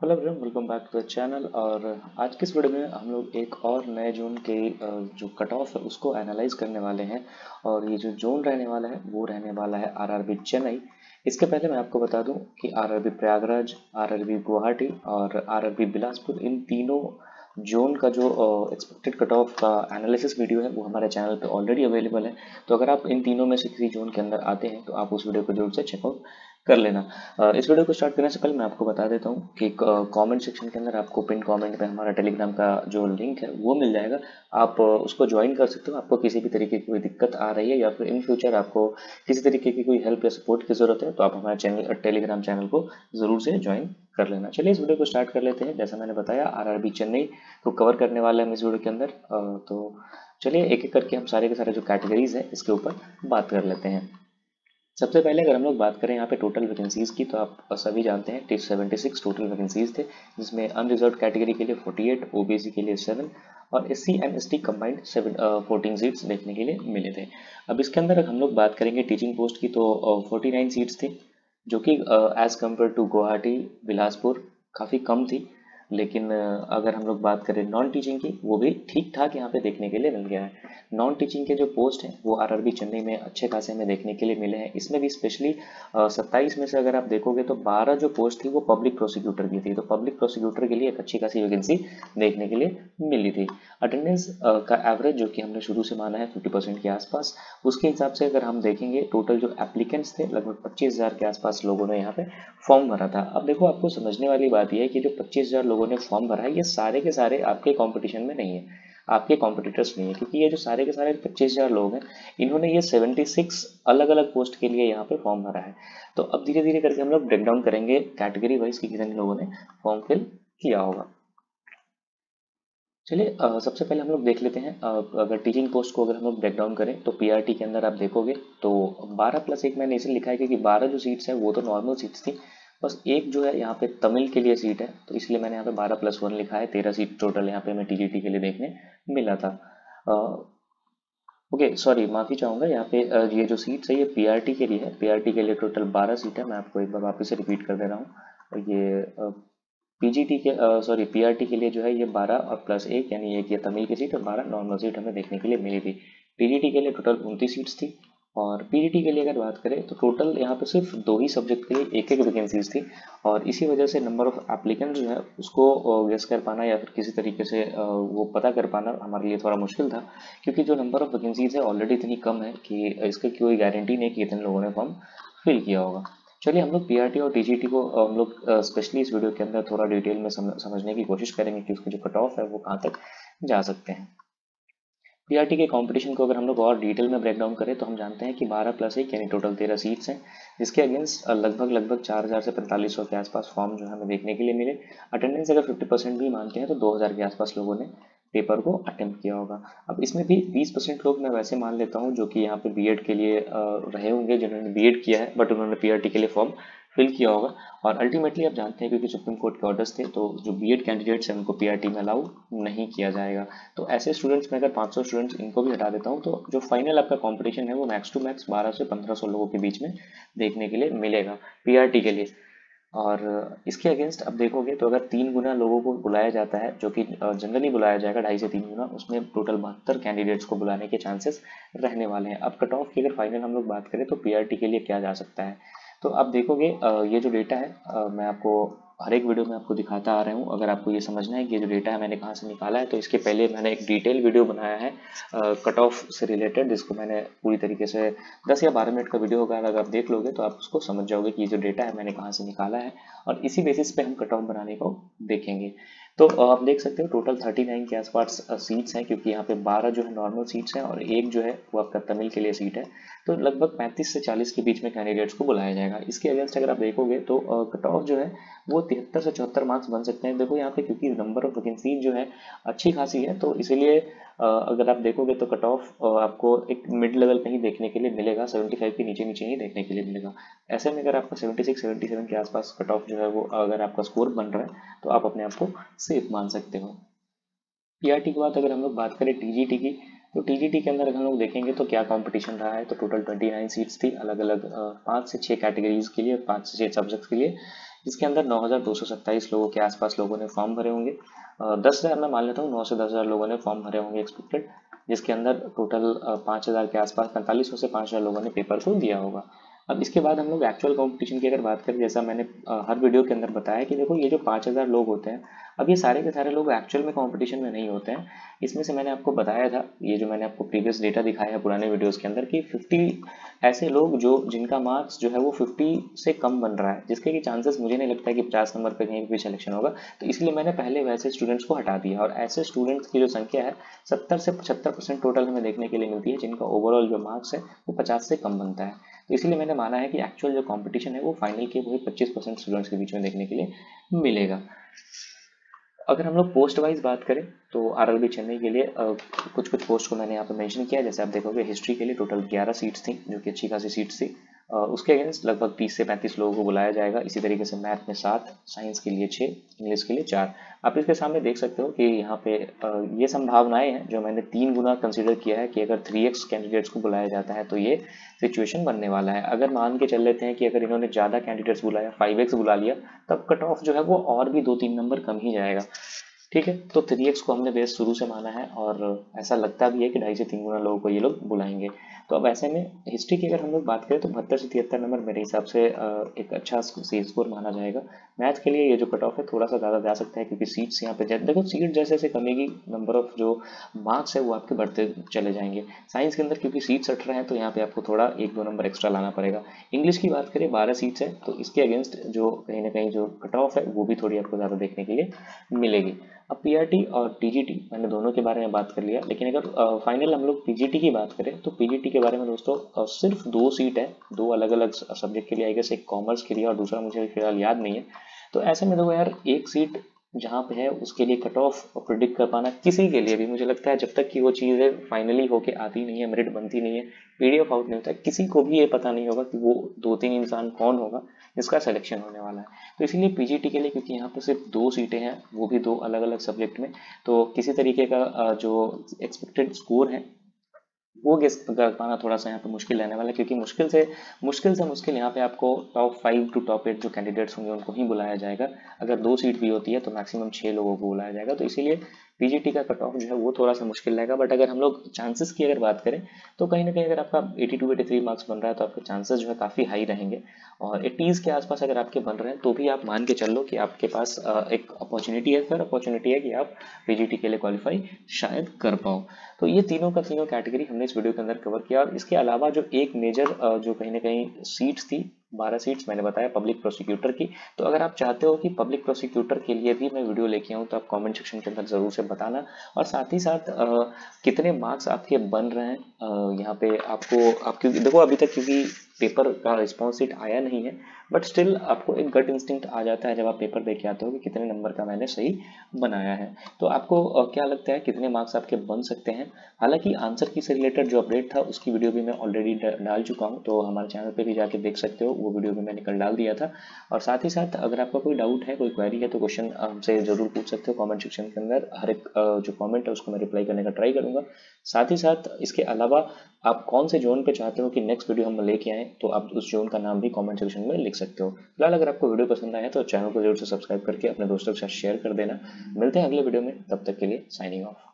Hello everyone, welcome back to the channel. और आज की इस वीडियो में हम लोग एक और नए जोन के जो कट ऑफ है उसको एनालाइज करने वाले हैं। और ये जो जोन रहने वाला है वो रहने वाला है आरआरबी चेन्नई। इसके पहले मैं आपको बता दूं कि आरआरबी प्रयागराज, आरआरबी गुवाहाटी और आरआरबी बिलासपुर, इन तीनों जोन का जो एक्सपेक्टेड कट ऑफ का एनालिसिस वीडियो है वो हमारे चैनल पे ऑलरेडी अवेलेबल है। तो अगर आप इन तीनों में से किसी जोन के अंदर आते हैं तो आप उस वीडियो को जरूर से चेकआउट कर लेना। इस वीडियो को स्टार्ट करने से पहले मैं आपको बता देता हूँ कि कमेंट सेक्शन के अंदर आपको पिन कमेंट में हमारा टेलीग्राम का जो लिंक है वो मिल जाएगा। आप उसको ज्वाइन कर सकते हो। आपको किसी भी तरीके की कोई दिक्कत आ रही है या फिर इन फ्यूचर आपको किसी तरीके की कोई हेल्प या सपोर्ट की जरूरत है तो आप हमारे चैनल टेलीग्राम चैनल को जरूर से ज्वाइन कर लेना। चलिए इस वीडियो को स्टार्ट कर लेते हैं। जैसा मैंने बताया आरआरबी चेन्नई को कवर करने वाले हम इस वीडियो के अंदर। तो चलिए एक एक करके हम सारे के सारे जो कैटेगरीज है इसके ऊपर बात कर लेते हैं। सबसे पहले अगर हम लोग बात करें यहाँ पे टोटल वैकेंसीज की, तो आप सभी जानते हैं 76 टोटल वैकेंसीज थे, जिसमें अनरिजर्व कैटेगरी के लिए 48, ओबीसी के लिए 7 और SC and ST combined 14 seats देखने के लिए मिले थे। अब इसके अंदर अगर हम लोग बात करेंगे टीचिंग पोस्ट की तो 49 सीट्स थी, जो कि as compare to Guwahati, Bilaspur काफ़ी कम थी। लेकिन अगर हम लोग बात करें नॉन टीचिंग की, वो भी ठीक ठाक यहाँ पे देखने के लिए मिल गया है। नॉन टीचिंग के जो पोस्ट हैं वो आरआरबी चेन्नई में अच्छे खासे हमें देखने के लिए मिले हैं। इसमें भी स्पेशली 27 में से अगर आप देखोगे तो 12 जो पोस्ट थी वो पब्लिक प्रोसिक्यूटर की थी। तो पब्लिक प्रोसिक्यूटर के लिए एक अच्छी खासी वैकेंसी देखने के लिए मिली थी। अटेंडेंस का एवरेज जो कि हमने शुरू से माना है 50% के आसपास, उसके हिसाब से अगर हम देखेंगे टोटल जो एप्लीकेंट्स थे लगभग 25,000 के आसपास लोगों ने यहाँ पे फॉर्म भरा था। अब देखो आपको समझने वाली बात यह है कि जो 25,000 लोगों ने फॉर्म भरा है ये सारे के सारे आपके कंपटीशन में नहीं है, आपके कॉम्पिटिटर्स नहीं है, क्योंकि ये जो सारे के सारे 25,000 लोग हैं इन्होंने ये 76 अलग अलग पोस्ट के लिए यहाँ पे फॉर्म भरा है। तो अब धीरे धीरे करके हम लोग ब्रेक डाउन करेंगे कैटेगरी वाइज कि कितने लोगों ने फॉर्म फिल किया होगा। चलिए सबसे पहले हम लोग देख लेते हैं। अगर टीचिंग पोस्ट को अगर हम लोग ब्रेक डाउन करें तो पीआरटी के अंदर आप देखोगे तो 12+1 मैंने इसलिए लिखा है क्योंकि 12 जो सीट्स हैं वो तो नॉर्मल सीट्स थी। बस एक जो है यहाँ पे तमिल के लिए सीट है, तो इसलिए मैंने यहाँ पे 12+1 लिखा है। 13 सीट टोटल यहाँ पे हमें टीजीटी के लिए देखने मिला था। ओके सॉरी, माफ़ी चाहूँगा यहाँ पे ये जो सीट्स है ये पीआरटी के लिए है। पीआरटी के लिए टोटल 12 सीट है। मैं आपको एक बार वापस से रिपीट कर दे रहा हूँ। और ये पीजीटी के सॉरी पीआरटी के लिए जो है ये 12 और +1 यानी एक ये तमिल की सीट और 12 नॉर्मल सीट हमें देखने के लिए मिली थी। टीजीटी के लिए टोटल 29 सीट्स थी। और पीजीटी के लिए अगर बात करें तो टोटल यहाँ पे सिर्फ 2 ही सब्जेक्ट के लिए एक एक वैकेंसीज थी। और इसी वजह से नंबर ऑफ एप्लीकेंट जो है उसको गेस कर पाना या फिर किसी तरीके से वो पता कर पाना हमारे लिए थोड़ा मुश्किल था, क्योंकि जो नंबर ऑफ वैकेंसीज है ऑलरेडी इतनी कम है कि इसकी कोई गारंटी नहीं कि इतने लोगों ने फॉर्म फिल किया होगा। चलिए हम लोग पीआरटी और टीजीटी को हम लोग स्पेशली इस वीडियो के अंदर थोड़ा डिटेल में समझने की कोशिश करेंगे कि उसके जो कट ऑफ है वो कहाँ तक जा सकते हैं। पीआरटी के कंपटीशन को अगर हम लोग और डिटेल में ब्रेक डाउन करें तो हम जानते हैं कि 12+1 यानी टोटल 13 सीट्स हैं, जिसके अगेंस्ट लगभग 4,000 से 4500 के आसपास फॉर्म जो है हमें देखने के लिए मिले। अटेंडेंस अगर 50% भी मानते हैं तो 2,000 के आसपास लोगों ने पेपर को अटेम्प्ट किया होगा। अब इसमें भी 20% लोग मैं वैसे मान लेता हूँ जो कि यहाँ पे बीएड के लिए रहे होंगे, जिन्होंने बीएड किया है बट उन्होंने पीआरटी के लिए फॉर्म फिल किया होगा। और अल्टीमेटली आप जानते हैं क्योंकि सुप्रीम कोर्ट के ऑर्डर्स थे तो जो बीएड कैंडिडेट्स हैं उनको पीआरटी में अलाउ नहीं किया जाएगा। तो ऐसे स्टूडेंट्स में अगर 500 स्टूडेंट्स इनको भी हटा देता हूँ तो जो फाइनल आपका कंपटीशन है वो मैक्स टू मैक्स 12 से 1500 लोगों के बीच में देखने के लिए मिलेगा पीआरटी के लिए। और इसके अगेंस्ट अब देखोगे तो अगर 3 गुना लोगों को बुलाया जाता है, जो कि जनरली बुलाया जाएगा 2.5 से 3 गुना, उसमें टोटल 72 कैंडिडेट्स को बुलाने के चांसेस रहने वाले हैं। अब कट ऑफ की अगर फाइनल हम लोग बात करें तो पीआरटी के लिए क्या जा सकता है, तो आप देखोगे ये जो डेटा है मैं आपको हर एक वीडियो में आपको दिखाता आ रहा हूँ। अगर आपको ये समझना है कि ये जो डेटा है मैंने कहाँ से निकाला है तो इसके पहले मैंने एक डिटेल वीडियो बनाया है कट ऑफ से रिलेटेड, जिसको मैंने पूरी तरीके से 10 या 12 मिनट का वीडियो होगा। अगर आप देख लोगे तो आप उसको समझ जाओगे कि ये जो डेटा है मैंने कहाँ से निकाला है, और इसी बेसिस पे हम कट ऑफ बनाने को देखेंगे। तो आप देख सकते हो टोटल 39 के आसपास सीट्स हैं, क्योंकि यहाँ पे 12 जो है नॉर्मल सीट्स हैं और एक जो है वो आपका तमिल के लिए सीट है। तो लगभग 35 से 40 के बीच में कैंडिडेट्स को बुलाया जाएगा। इसके अगेंस्ट अगर आप देखोगे तो कट ऑफ जो है वो 73 से 74 मार्क्स बन सकते हैं। देखो यहाँ पे क्योंकि नंबर ऑफ वैकेंसी जो है अच्छी खासी है तो इसीलिए अगर आप देखोगे तो कट ऑफ आपको एक मिड लेवल पे ही देखने के लिए मिलेगा, 75 के नीचे नीचे ही देखने के लिए मिलेगा। ऐसे में अगर आपका 76 77 के आसपास कट ऑफ जो है वो अगर आपका स्कोर बन रहा है तो आप अपने आप को सेफ मान सकते हो। पीआरटी के बाद अगर हम लोग बात करें टीजीटी की, तो टीजीटी के अंदर अगर हम लोग देखेंगे तो क्या कंपटीशन रहा है, तो टोटल 29 सीट्स थी अलग अलग 5 से 6 कैटेगरीज के लिए, 5 से 6 सब्जेक्ट्स के लिए। जिसके अंदर 9,227 लोगों के आसपास लोगों ने फॉर्म भरे होंगे। 10,000 मैं मान लेता हूँ, 9 से 10,000 लोगों ने फॉर्म भरे होंगे एक्सपेक्टेड, जिसके अंदर टोटल 5,000 के आसपास 4500 से 5,000 लोगों ने पेपर को दिया होगा। अब इसके बाद हम लोग एक्चुअल कंपटीशन की अगर बात करें, जैसा मैंने हर वीडियो के अंदर बताया कि देखो ये जो 5,000 लोग होते हैं, अब ये सारे के सारे लोग एक्चुअल में कंपटीशन में नहीं होते हैं। इसमें से मैंने आपको बताया था, ये जो मैंने आपको प्रीवियस डेटा दिखाया है पुराने वीडियोस के अंदर, कि 50 ऐसे लोग जो जिनका मार्क्स जो है वो 50 से कम बन रहा है, जिसके कि चांसेस मुझे नहीं लगता है कि 50 नंबर पे कहीं भी सिलेक्शन होगा। तो इसलिए मैंने पहले वैसे स्टूडेंट्स को हटा दिया, और ऐसे स्टूडेंट्स की जो संख्या है 70 से 75% टोटल हमें देखने के लिए मिलती है, जिनका ओवरऑल जो मार्क्स है वो 50 से कम बनता है। तो इसलिए मैंने माना है कि एक्चुअल जो कंपटीशन है वो फाइनल के वही 25% स्टूडेंट्स के बीच में देखने के लिए मिलेगा। अगर हम लोग पोस्ट वाइज बात करें तो आरआरबी चेन्नई के लिए कुछ कुछ पोस्ट को मैंने यहाँ पे मेंशन किया है। जैसे आप देखोगे हिस्ट्री के लिए टोटल 11 सीट्स थी, जो कि अच्छी खासी सीट्स थी। उसके अगेंस्ट लगभग 30 से 35 लोगों को बुलाया जाएगा। इसी तरीके से मैथ में 7, साइंस के लिए 6, इंग्लिश के लिए 4। आप इसके सामने देख सकते हो कि यहाँ पे ये संभावनाएं हैं जो मैंने 3 गुना कंसिडर किया है कि अगर 3x कैंडिडेट्स को बुलाया जाता है तो ये सिचुएशन बनने वाला है। अगर मान के चल लेते हैं कि अगर इन्होंने ज़्यादा कैंडिडेट्स बुलाया, 5x बुला लिया, तब कट ऑफ जो है वो और भी 2-3 नंबर कम ही जाएगा। ठीक है, तो 3x को हमने बेस शुरू से माना है, और ऐसा लगता भी है कि 2.5 से 3 गुना लोगों को ये लोग बुलाएंगे। तो अब ऐसे में हिस्ट्री की अगर हम लोग बात करें तो 72 से 73 नंबर मेरे हिसाब से एक अच्छा सी स्कोर माना जाएगा। मैथ के लिए ये जो कट ऑफ है थोड़ा सा ज़्यादा जा सकता है, क्योंकि सीट्स यहाँ पे देखो, सीट जैसे जैसे कमेगी नंबर ऑफ जो मार्क्स है वो आपके बढ़ते चले जाएंगे। साइंस के अंदर क्योंकि सीट्स 18 हैं तो यहाँ पे आपको थोड़ा 1-2 नंबर एक्स्ट्रा लाना पड़ेगा। इंग्लिश की बात करें 12 सीट्स है, तो इसके अगेंस्ट जो कहीं ना कहीं जो कट ऑफ है वो भी थोड़ी आपको ज़्यादा देखने के लिए मिलेगी। अब पीआरटी और टीजीटी मैंने दोनों के बारे में बात कर लिया, लेकिन अगर फाइनल हम लोग पीजीटी की बात करें तो पीजीटी के बारे में दोस्तों सिर्फ 2 सीट है, 2 अलग अलग सब्जेक्ट के लिए आई गेस, एक कॉमर्स के लिए और दूसरा मुझे फिलहाल याद नहीं है। तो ऐसे में देखो यार, एक सीट जहाँ पे है उसके लिए कट ऑफ प्रिडिक्ट कर पाना किसी के लिए भी, मुझे लगता है जब तक कि वो चीज़ें फाइनली होके आती नहीं है, मेरिट बनती नहीं है, पीडीएफ आउट नहीं होता है, किसी को भी ये पता नहीं होगा कि वो 2-3 इंसान कौन होगा जिसका सिलेक्शन होने वाला है। तो इसीलिए पीजीटी के लिए, क्योंकि यहाँ पर सिर्फ 2 सीटें हैं, वो भी 2 अलग अलग सब्जेक्ट में, तो किसी तरीके का जो एक्सपेक्टेड स्कोर है वो गेस कर पाना थोड़ा सा यहाँ पे मुश्किल रहने वाला है, क्योंकि मुश्किल यहाँ पे आपको टॉप 5 टू टॉप 8 जो कैंडिडेट्स होंगे उनको ही बुलाया जाएगा। अगर 2 सीट भी होती है तो मैक्सिमम 6 लोगों को बुलाया जाएगा। तो इसीलिए पीजीटी का कट ऑफ जो है वो थोड़ा सा मुश्किल रहेगा। बट अगर हम लोग चांसेस की अगर बात करें तो कहीं ना कहीं अगर आपका 82-83 मार्क्स बन रहा है तो आपके चांसेस जो है काफ़ी हाई रहेंगे, और 80s के आसपास अगर आपके बन रहे हैं तो भी आप मान के चल लो कि आपके पास एक अपॉर्चुनिटी है, फिर अपॉर्चुनिटी है कि आप पीजीटी के लिए क्वालिफाई शायद कर पाओ। तो ये तीनों का तीनों कैटेगरी हमने इस वीडियो के अंदर कवर किया। और इसके अलावा जो एक मेजर जो कहीं ना कहीं सीट्स थी, 12 सीट्स मैंने बताया पब्लिक प्रोसिक्यूटर की। तो अगर आप चाहते हो कि पब्लिक प्रोसिक्यूटर के लिए भी मैं वीडियो लेके आऊँ तो आप कमेंट सेक्शन के अंदर ज़रूर से बताना, और साथ ही साथ कितने मार्क्स आपके बन रहे हैं यहाँ पे आप क्योंकि देखो अभी तक क्योंकि पेपर का रिस्पॉन्स शीट आया नहीं है, बट स्टिल आपको एक गट इंस्टिंक्ट आ जाता है जब आप पेपर दे के आते हो कि कितने नंबर का मैंने सही बनाया है। तो आपको क्या लगता है कितने मार्क्स आपके बन सकते हैं? हालांकि आंसर की से रिलेटेड जो अपडेट था उसकी वीडियो भी मैं ऑलरेडी डाल चुका हूं, तो हमारे चैनल पे भी जाके देख सकते हो, वो वीडियो भी मैंने कल डाल दिया था। और साथ ही साथ अगर आपका कोई डाउट है, कोई क्वेरी है, तो क्वेश्चन हमसे जरूर पूछ सकते हो कमेंट सेक्शन के अंदर। हर एक जो कमेंट है उसको मैं रिप्लाई करने का ट्राई करूंगा। साथ ही साथ इसके अलावा आप कौन से जोन पे चाहते हो कि नेक्स्ट वीडियो हम लेके आएँ, तो आप उस जोन का नाम भी कमेंट सेक्शन में लिख सकते हो। फिलहाल अगर आपको वीडियो पसंद आया तो चैनल को जरूर से सब्सक्राइब करके अपने दोस्तों के साथ शेयर कर देना। मिलते हैं अगले वीडियो में, तब तक के लिए साइनिंग ऑफ।